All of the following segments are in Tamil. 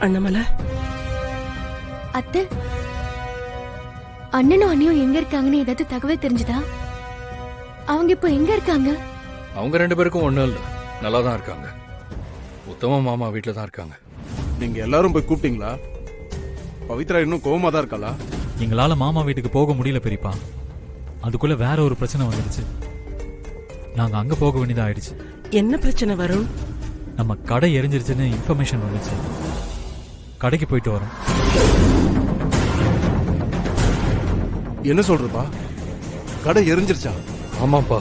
அண்ணாமலை, அத்தை, அண்ணனும் அண்ணியும் எங்க இருக்காங்கன்னு ஏதாவது தகவல் தெரிஞ்சுதா? அவங்க இப்போ எங்க இருக்காங்க? அவங்க 2 பேருக்கும் ஒண்ணும் இல்ல, நல்லா தான் இருக்காங்க. உத்தம மாமா வீட்டுல தான் இருக்காங்க. நீங்க எல்லாரும் போய் கூப்பிட்டீங்களா? பவித்ரா இன்னும் கோவமா தான் இருக்காளா? எங்களால மாமா வீட்டுக்கு போக முடியல பெரியப்பா. அதுக்குள்ள வேற ஒரு பிரச்சனை வந்துடுச்சு. நாங்க அங்க போக வேண்டியதா ஆயிடுச்சு. என்ன பிரச்சனை வரும்? நம்ம கடை எரிஞ்சிருச்சுன்னு இன்ஃபர்மேஷன் வந்துச்சு. கடைக்கு போயிட்டு வரோம். என்ன சொல்றப்பா? கடை எரிஞ்சிருச்சா? ஆமாப்பா.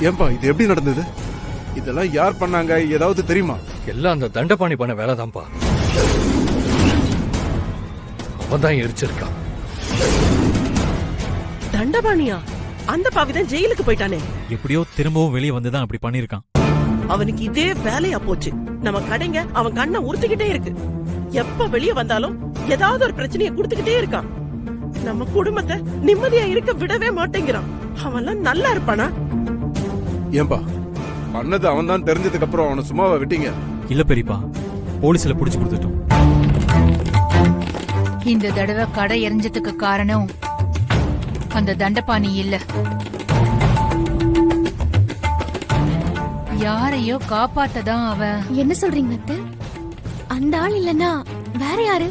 ஏன்பா இது எப்படி நடந்தது? இதெல்லாம் யார் பண்ணாங்க, ஏதாவது தெரியுமா? எல்லாம் அந்த தண்டபாணி பண்ண வேலைதான்ப்பா. அவன் தான் எரிச்சிருக்கான். தண்டபாணியா? அந்த பாவிதான் ஜெயிலுக்கு போயிட்டானே. எப்படியோ திரும்பவும் வெளியே வந்துதான் அப்படி பண்ணிருக்கான். அவனுக்கு இதே வேலையா போச்சு. நம்ம கடைங்க அவன் கண்ணை உறுத்திக்கிட்டே இருக்கு. எப்ப வெளியே வந்தாலும் ஏதாவது ஒரு பிரச்சனையை கொடுத்துக்கிட்டே இருக்கான். நம்ம குடும்பத்தை நிம்மதியா இருக்க விடவே மாட்டேங்கிறான். அவன்லாம் நல்லா இருப்பானா? ஏன்பா பண்ணது அவன் தான் தெரிஞ்சதுக்கு அப்புறம் அவனை சும்மாவா விட்டீங்க? இல்ல பெரியப்பா, போலீஸ்ல புடிச்சு கொடுத்துட்டோம். இந்த தடவை கடை எரிஞ்சதுக்கு காரணம் அந்த தண்டபாணி இல்ல, யாரையோ காப்பாத்ததான் அவன். என்ன சொல்றீங்க அத்தை? அந்த ஆள் இல்லனா வேற யாரு?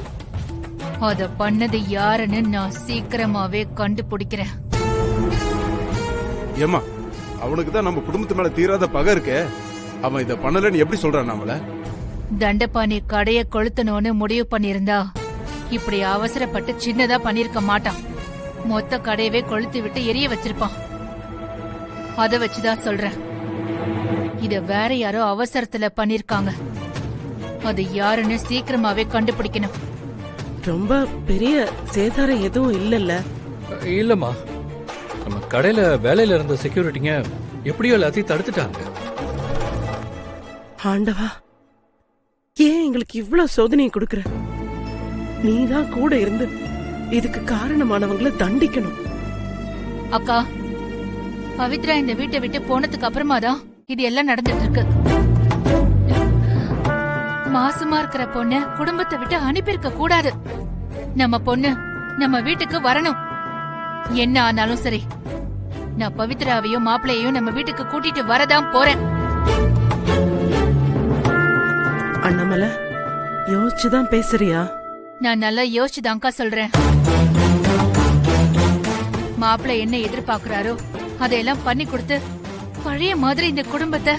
அத பண்ணது யாருன்னு நான் சீக்கிரமாவே கண்டுபிடிக்கிறேன். ஏமா அவனுக்கு தான் நம்ம குடும்பத்து மேல தீராத பகை இருக்கே. அவன் இத பண்ணலன்னு எப்படி சொல்றான் நம்மள? தண்டபாணி கடைய கொளுத்தணும்னு முடிவு பண்ணிருந்தா இப்படி அவசரப்பட்டு சின்னதா பண்ணிருக்க மாட்டான். மொத்த கடையவே கொளுத்தி விட்டு எரிய வச்சிருப்பான். அத வச்சுதான் சொல்றேன், இத வேற யாரோ அவசரத்துல பண்ணிருக்காங்க. அது யாருன்னு சீக்கிரமாவே கண்டுபிடிக்கணும். ரொம்ப பெரிய சேதாரம் எதுவும் இல்லல்ல? இல்லம்மா, நம்ம கடையில வேலையில இருந்த செக்யூரிட்டிங்க எப்படியோ எல்லாத்தையும் தடுத்துட்டாங்க. ஆண்டவா, ஏன் எங்களுக்கு இவ்வளவு சோதனையை கொடுக்கற? நீதான் கூட இருந்து இதுக்கு காரணமானவங்களை தண்டிக்கணும். அக்கா, பவித்ரா இந்த வீட்டை விட்டு போனதுக்கு அப்புறமா தான் இது எல்லாம் நடந்துட்டு இருக்கு. மாசமா இருக்கிற பொண்ணு குடும்பத்தை விட்டு அனுப்பியிருக்க கூடாது. நம்ம பொண்ணு நம்ம வீட்டுக்கு வரணும். என்ன ஆனாலும் சரி, நான் பவித்ராவையும் மாப்பிள்ளையையும் நம்ம வீட்டுக்கு கூட்டிட்டு வரதான் போறேன். அண்ணாமலை, யோசிச்சுதான் பேசுறியா? நான் நல்லா யோசிச்சுதான்க்கா சொல்றேன். மாப்பிள்ளை என்ன எதிர்பார்க்கிறாரோ அதையெல்லாம் பண்ணி கொடுத்து பழைய மாதிரி இந்த குடும்பத்தை